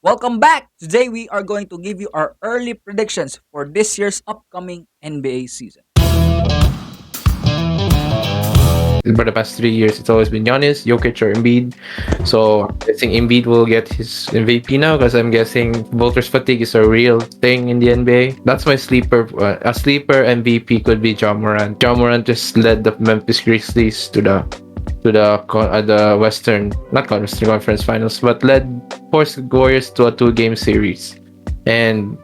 Welcome back. Today we are going to give you our early predictions for this year's upcoming NBA season. For the past 3 years, it's always been Giannis, Jokic, or Embiid. So I'm guessing Embiid will get his MVP now because I'm guessing voters fatigue is a real thing in the NBA. That's my sleeper. A sleeper MVP could be Ja Morant. Ja Morant just led the Memphis Grizzlies to the Western, not Western Conference Finals, but led forced Warriors to a 2-game series, and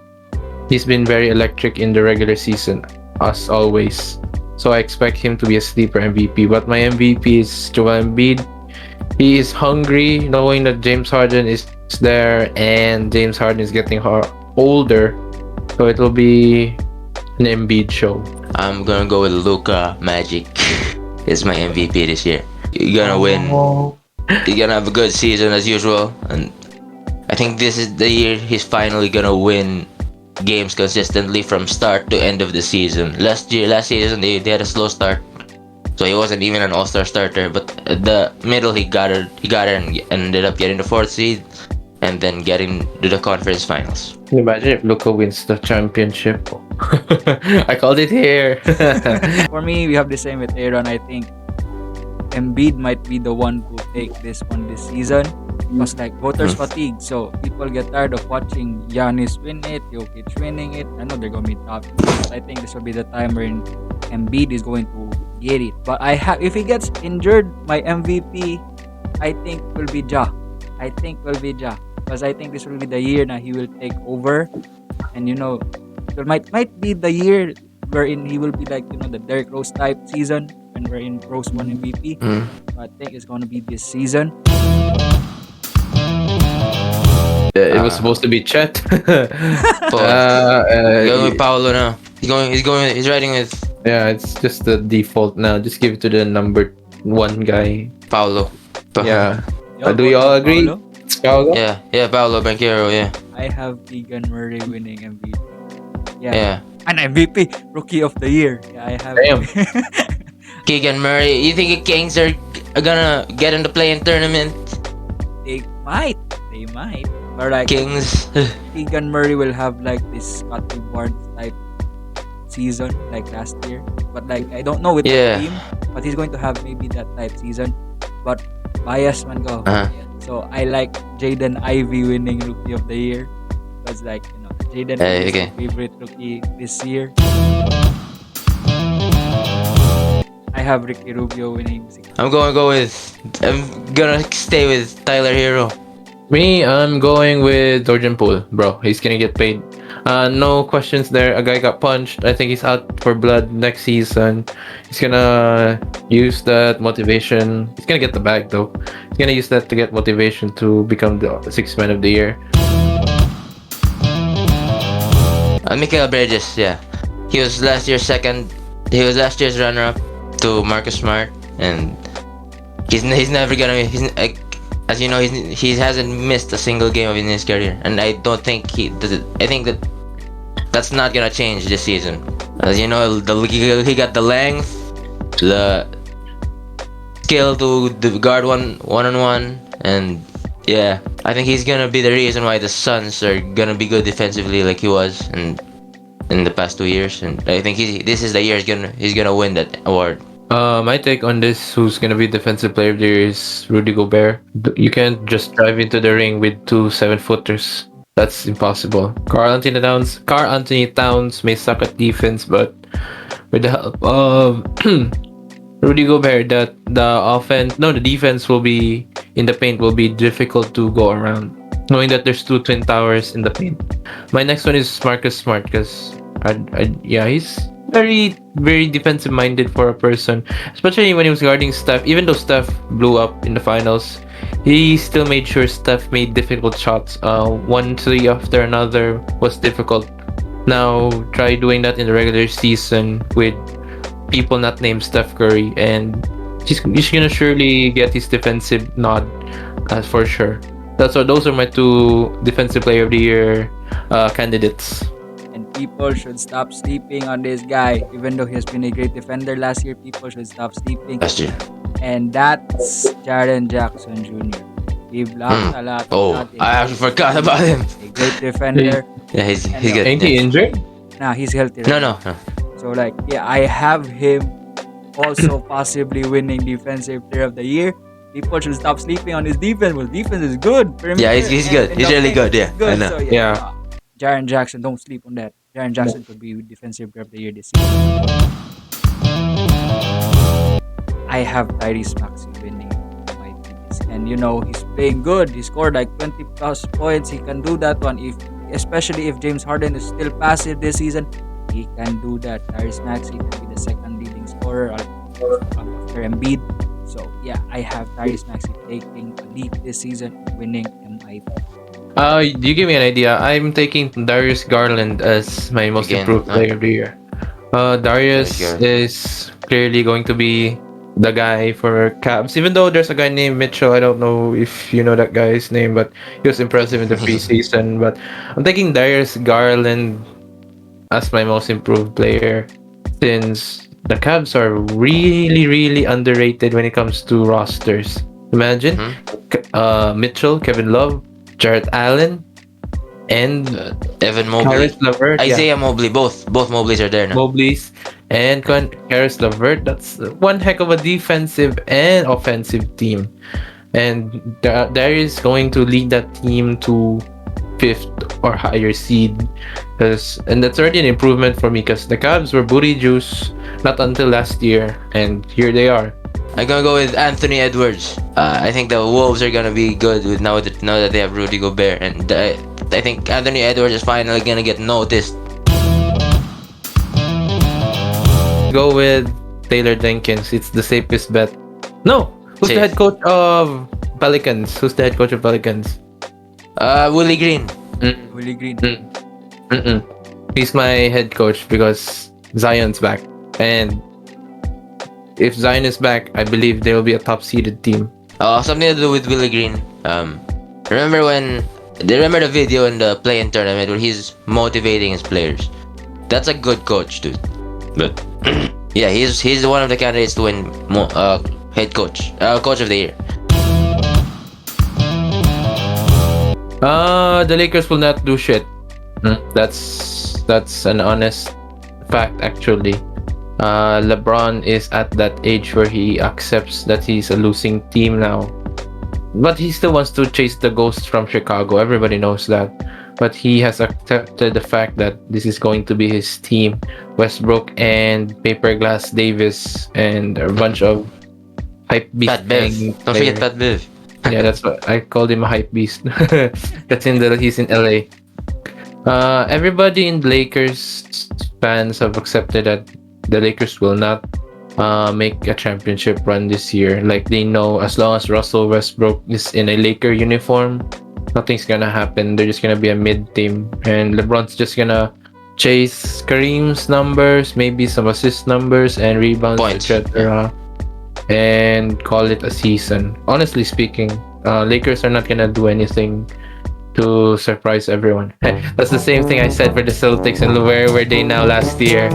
he's been very electric in the regular season, as always. So I expect him to be a sleeper MVP. But my MVP is Joel Embiid. He is hungry, knowing that James Harden is there, and James Harden is getting older. So it will be an Embiid show. I'm gonna go with Luka Magic. Is my MVP this year. You're gonna win. You're gonna have a good season as usual, and I think this is the year he's finally gonna win games consistently from start to end of the season. Last season they had a slow start, so he wasn't even an all-star starter. But at the middle he got it, and ended up getting the fourth seed, and then getting to the conference finals. Can you imagine if Luka wins the championship? I called it here. For me, we have the same with Aaron. I think Embiid might be the one who take this one this season. Because like voters fatigue, so people get tired of watching Giannis win it, Jokic winning it. I know they're gonna be top, but I think this will be the time when Embiid is going to get it. But if he gets injured, my MVP I think will be Ja. Because I think this will be the year that he will take over, and it might be the year wherein he will be like the Derrick Rose type season when we're in Rose won MVP. So I think it's gonna be this season. It was supposed to be Chet. Going with Paolo now. He's riding with Yeah, it's just the default now. Just give it to the number one guy. Paolo. Yeah. Y'all Do you vote all on agree? Paolo? It's Paolo? Yeah, Paolo Banchero, yeah. I have Keegan Murray winning MVP. Yeah. An MVP, Rookie of the Year. Yeah, I have. Damn. Keegan Murray, you think the Kings are gonna get in the play-in tournament? They might. Or like Kings. Keegan Murray will have like this Scotty Barnes type season like last year. But like I don't know with Yeah. the team, but he's going to have maybe that type season. But bias man go. Uh-huh. So I like Jaden Ivey winning Rookie of the Year. Because like Jaden Hey, is okay. my favorite rookie this year. I have Ricky Rubio winning. I'm gonna stay with Tyler Hero. Me, I'm going with Jordan Poole, bro. He's gonna get paid. No questions there. A guy got punched. I think he's out for blood next season. He's gonna use that motivation. He's gonna get the bag though. He's gonna use that to get motivation to become the sixth man of the year. Mikael Bridges, yeah. He was last year's runner-up to Marcus Smart, and he's never gonna. As you know, he hasn't missed a single game in his career, and I don't think he does it. I think that's not gonna change this season. As you know, he got the length, the skill to guard one-on-one, and yeah, I think he's gonna be the reason why the Suns are gonna be good defensively like he was in the past 2 years, and I think this is the year he's gonna win that award. My take on this, who's gonna be defensive player of the year, is Rudy Gobert. You can't just drive into the ring with 2 7-footers. That's impossible. Karl Anthony Towns may suck at defense, but with the help of Rudy Gobert, the defense will be in the paint will be difficult to go around, knowing that there's 2 twin towers in the paint. My next one is Marcus Smart, because he's very, very defensive minded for a person, especially when he was guarding Steph. Even though Steph blew up in the finals, he still made sure Steph made difficult shots. 1-3 after another was difficult. Now try doing that in the regular season with people not named Steph Curry, and he's gonna surely get his defensive nod, for sure. Those are my 2 defensive player of the year candidates. And people should stop sleeping on this guy. Even though he has been a great defender last year, people should stop sleeping. Last year. And that's Sharon Jackson Jr. Give lahat of Oh, that. I actually forgot about him. A great defender. Yeah, he's And, good. Ain't he Yeah. injured? Nah, he's healthy. No, Right no, now. no. So like, yeah, I have him also possibly winning Defensive Player of the Year. People should stop sleeping on his defense. Well, defense is good. Yeah, Perimeter he's and good. in He's the really paint, good. he's Yeah, I good. know. So Yeah. Jaren Jackson, don't sleep on that. Jaren Jackson could be Defensive Player of the Year this season. I have Tyrese Maxey winning my this, and he's playing good. He scored like 20 plus points. He can do that one especially if James Harden is still passive this season. He can do that. Tyrese Maxey can be the second leading scorer after Embiid. So yeah, I have Tyrese Maxey taking the lead this season, winning MIP. You give me an idea. I'm taking Darius Garland as my most Again, improved player of the year. Darius Garland. is clearly going to be the guy for Cavs. Even though there's a guy named Mitchell, I don't know if you know that guy's name, but he was impressive in the preseason. But I'm taking Darius Garland as my most improved player since the Cavs are really, really underrated when it comes to rosters. Imagine Mitchell, Kevin Love, Jarrett Allen, and Evan Mobley, Karis LeVert. Isaiah Mobley. Both Mobleys are there now. Mobley's and Karis LeVert. That's one heck of a defensive and offensive team. And there is going to lead that team to fifth or higher seed. And that's already an improvement for me because the Cavs were booty juice not until last year, and here they are. I'm gonna go with Anthony Edwards. I think the Wolves are gonna be good with now that they have Rudy Gobert, and I think Anthony Edwards is finally gonna get noticed. Go with Taylor Jenkins. It's the safest bet. No, who's the Safe. head coach of Pelicans? Who's the head coach of Pelicans? Willie Green. Willie Green. He's my head coach because Zion's back, and if Zion is back, I believe they will be a top-seeded team. Something to do with Willie Green. Remember the video in the play-in tournament where he's motivating his players. That's a good coach, dude. But yeah, he's one of the candidates to win head coach, coach of the year. The Lakers will not do shit. That's an honest fact, actually. LeBron is at that age where he accepts that he's a losing team now, but he still wants to chase the ghosts from Chicago. Everybody knows that, but he has accepted the fact that this is going to be his team. Westbrook and Paperglass Davis and a bunch of hype beast. Pat Bev. Don't forget Pat Bev. Yeah, that's what I called him, a hype beast. He's in LA. Everybody in Lakers fans have accepted that the Lakers will not make a championship run this year. Like, they know as long as Russell Westbrook is in a Laker uniform, nothing's gonna happen. They're just gonna be a mid team, and LeBron's just gonna chase Kareem's numbers, maybe some assist numbers and rebounds, Points. etc., and call it a season. Honestly speaking, Lakers are not gonna do anything to surprise everyone. That's the same thing I said for the Celtics, and where were they now last year?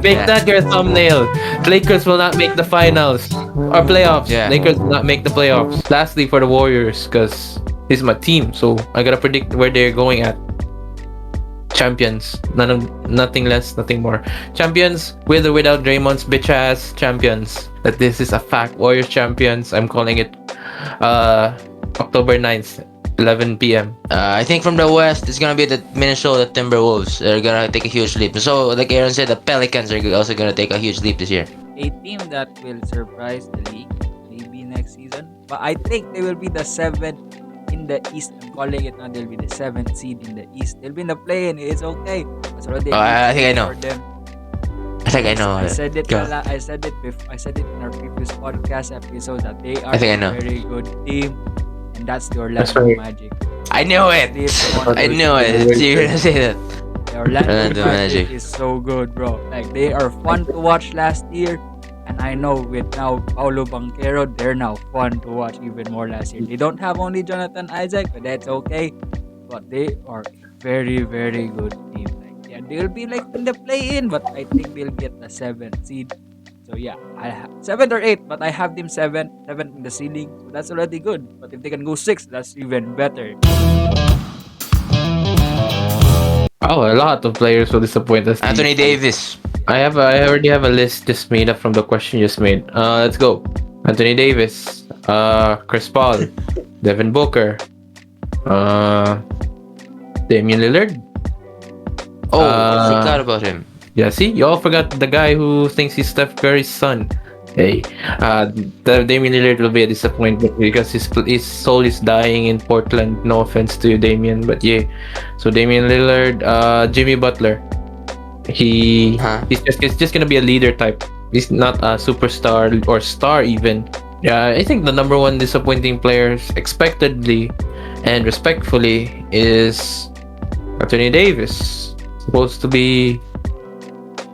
Make that your thumbnail. Lakers will not make the finals or playoffs. Yeah. Lakers will not make the playoffs. Lastly, for the Warriors, because this is my team, so I gotta predict where they're going at. Champions. Nothing less, nothing more. Champions with or without Draymond's bitch ass. Champions. That this is a fact. Warriors champions. I'm calling it October 9th, 11 p.m. I think from the West, it's gonna be the Minnesota Timberwolves. They're gonna take a huge leap. So, like Aaron said, the Pelicans are also gonna take a huge leap this year. A team that will surprise the league maybe next season, but I think they will be the 7th in the East. I'm calling it now. They'll be the 7th seed in the East. They'll be in the play-in. It's okay. That's already I think I know. for them. I think I know. I said it. Go. I said it before. I said it in our previous podcast episode that they are I think I a know. very good team, and that's the That's Orlando right. Magic. I knew it. I knew it. You're gonna say that. The Orlando Orlando Magic Magic. is so good, bro. Like, they are fun to watch last year, and I know with now Paolo Banchero, they're now fun to watch even more last year. They don't have only Jonathan Isaac, but that's okay. But they are a very, very good team. Like, yeah, they'll be like in the play-in, but I think they'll get the 7th seed. So yeah, 7th or 8th, but I have them 7th in the ceiling. So that's already good. But if they can go 6th, that's even better. Oh, a lot of players will disappoint us. Anthony Davis. I already have a list just made up from the question you just made. Let's go. Anthony Davis, Chris Paul, Devin Booker, Damian Lillard. Oh, I forgot about him. Yeah, see, you all forgot the guy who thinks he's Steph Curry's son. Hey, Damian Lillard will be a disappointment because his soul is dying in Portland. No offense to you, Damian, but yeah. So Damian Lillard, Jimmy Butler. He's just gonna be a leader type. He's not a superstar or star even. Yeah, I think the number one disappointing players expectedly and respectfully is Anthony Davis. Supposed to be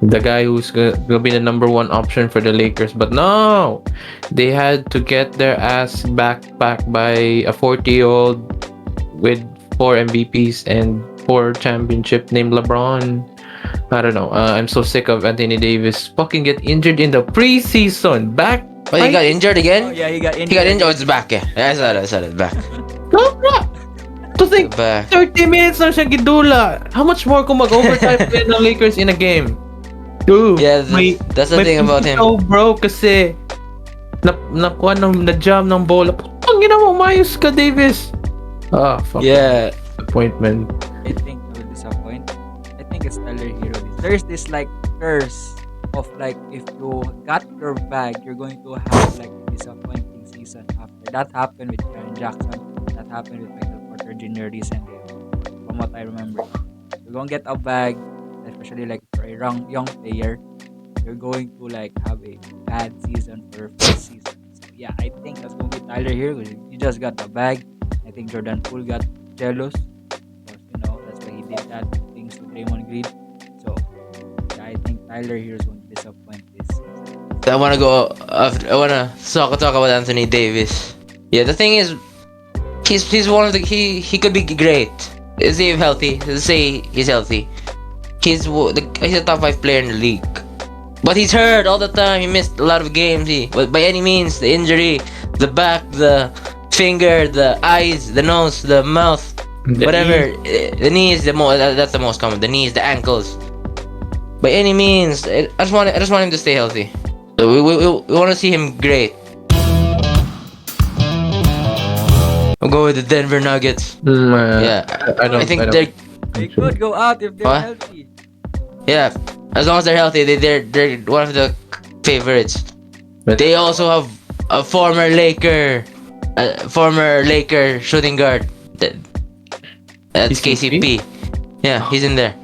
the guy who's gonna be the number one option for the Lakers, but no, they had to get their ass back by a 40-year-old with 4 MVPs and 4 championship named LeBron. I don't know. I'm so sick of Anthony Davis fucking get injured in the preseason. Back. Oh, he got injured again? Oh yeah, he got injured. He got injured. Oh, it's back. Yeah, I saw it. Back. To think Back. 30 minutes lang siya gidula. How much more kung mag-overtime play ng Lakers in a game? Dude, Yeah, that's the thing about him. Oh, bro, kasi nakuha na-jam ng bola. Putang ina mo, umayos ka, Davis. Fuck. Yeah. Disappointment. I think it will disappoint. I think it's Tyler Hero. There's this like curse of like if you got your bag, you're going to have like a disappointing season after. That happened with Sharon Jackson. That happened with Michael Porter Jr. recently. From what I remember, you're gonna get a bag, especially like for a young player. You're going to like have a bad season for first season. So yeah, I think that's gonna be Tyler Hero. You just got the bag. I think Jordan Poole got jealous. That's why he did that things to Draymond Green. So yeah, I think Tyler Hero is going to disappoint this season. I wanna talk about Anthony Davis. Yeah, the thing is, he's one of the he could be great. Is he healthy? Let's say he's healthy. He's a top 5 player in the league. But he's hurt all the time. He missed a lot of games. But by any means, the injury, the back, the finger, the eyes, the nose, the mouth, whatever. The knee is that's the most common. The knees, the ankles. By any means, I just want him to stay healthy. So we want to see him great. I'll go with the Denver Nuggets. Yeah, I think They could go out if they're healthy. Yeah, as long as they're healthy, they're one of the favorites. But They also have a former Laker shooting guard. That's KCP. Yeah, he's in there.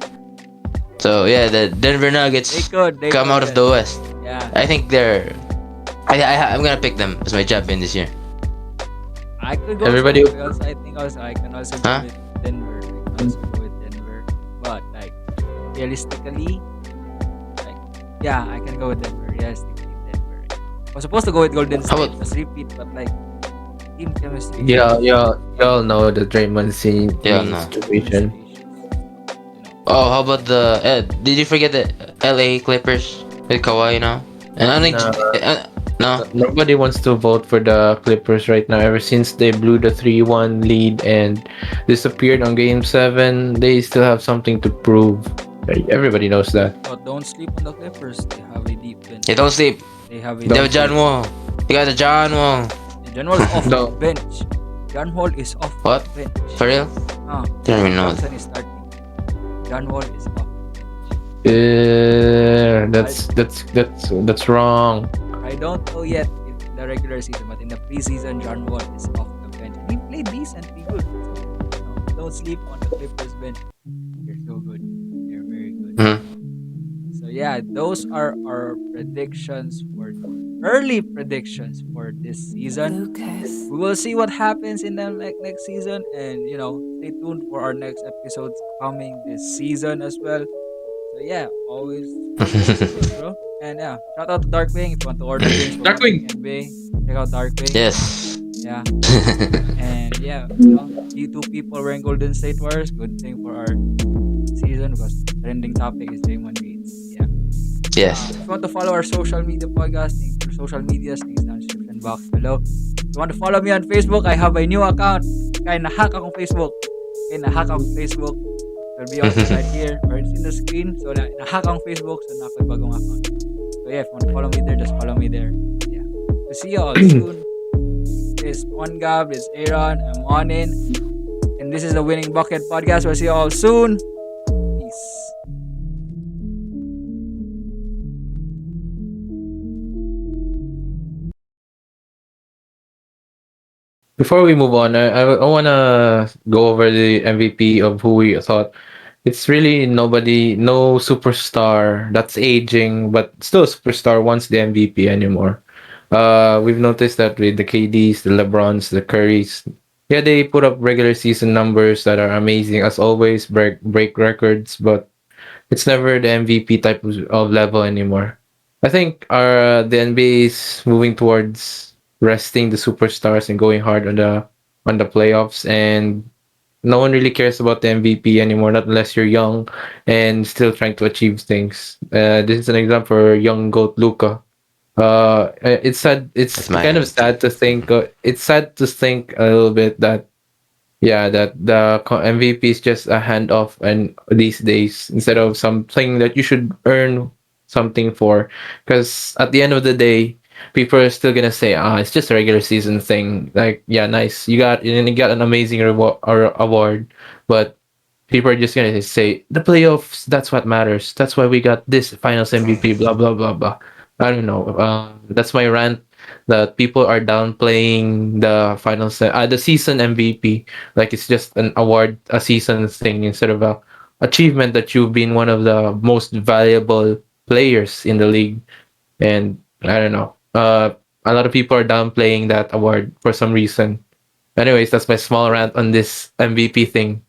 So yeah, the Denver Nuggets They come could, out of the West. Yeah, I think I'm gonna pick them as my champion this year. I could go. Everybody- Because I think I can also go Huh? with Denver. I can also go with Denver. But like realistically, like yeah, I can go with Denver. Realistically, Denver. I was supposed to go with Golden How State. about- Just repeat, but like team chemistry. y'all know the Draymond scene Yeah, no. situation. Oh, how about did you forget the LA Clippers with Kawhi now? And I think no. Nobody wants to vote for the Clippers right now. Ever since they blew the 3-1 lead and disappeared on Game 7, they still have something to prove. Everybody knows that. But don't sleep on the Clippers. They have a deep bench. Hey, don't sleep. They have a They have John Wall. You got the John Wall. John Wall is off No. the bench. John Wall is off What? the bench. For real? Didn't even know. Johnson is starting. John Wall is off. That's wrong. I don't know yet in the regular season, but in the preseason, John Wall is off the bench. He played decently good. So, don't sleep on the Clippers bench. They're so good. They're very good. Mhm. So yeah, those are our predictions for early predictions for this season. We will see what happens in the next season, and stay tuned for our next episodes coming this season as well. So yeah, always bro. And yeah, shout out to Darkwing if you want to order games for Darkwing! watching NBA. Check out Darkwing. Yes. Yeah. And yeah, you two people wearing Golden State Warriors, good thing for our season because trending topic is Draymond Green. Yeah. Yes. If you want to follow our social media podcast, our social medias, links down in the description box below. If you want to follow me on Facebook, I have a new account. Kaya nahack akong Facebook. Kaya nahack akong Facebook. It will be also right here or it's in the screen. So nahack akong Facebook, so nakoy bagong account. So yeah, if you want to follow me there, just follow me there. Yeah. We'll see you all soon. This is Mongab, this is Aaron, I'm Onin. And this is the Winning Bucket Podcast. We'll see you all soon. Peace. Before we move on, I want to go over the MVP of who we thought. It's really nobody, no superstar that's aging, but still a superstar wants the MVP anymore. We've noticed that with the KDs, the LeBrons, the Currys. Yeah, they put up regular season numbers that are amazing as always, break records, but it's never the MVP type of level anymore. I think our the NBA is moving towards resting the superstars and going hard on the playoffs, and no one really cares about the MVP anymore, not unless you're young and still trying to achieve things. This is an example for young goat Luca. It's sad. It's That's kind mine. of sad to think. It's sad to think a little bit that yeah, that the MVP is just a handoff, and these days instead of something that you should earn something for, because at the end of the day, people are still gonna say, ah, it's just a regular season thing. Like, yeah, nice, you got an amazing reward or award, but people are just gonna say the playoffs. That's what matters. That's why we got this Finals MVP. Blah blah blah blah. I don't know. That's my rant. That people are downplaying the season MVP, like it's just an award, a season thing instead of a achievement that you've been one of the most valuable players in the league. And I don't know. A lot of people are downplaying that award for some reason. Anyways, that's my small rant on this MVP thing.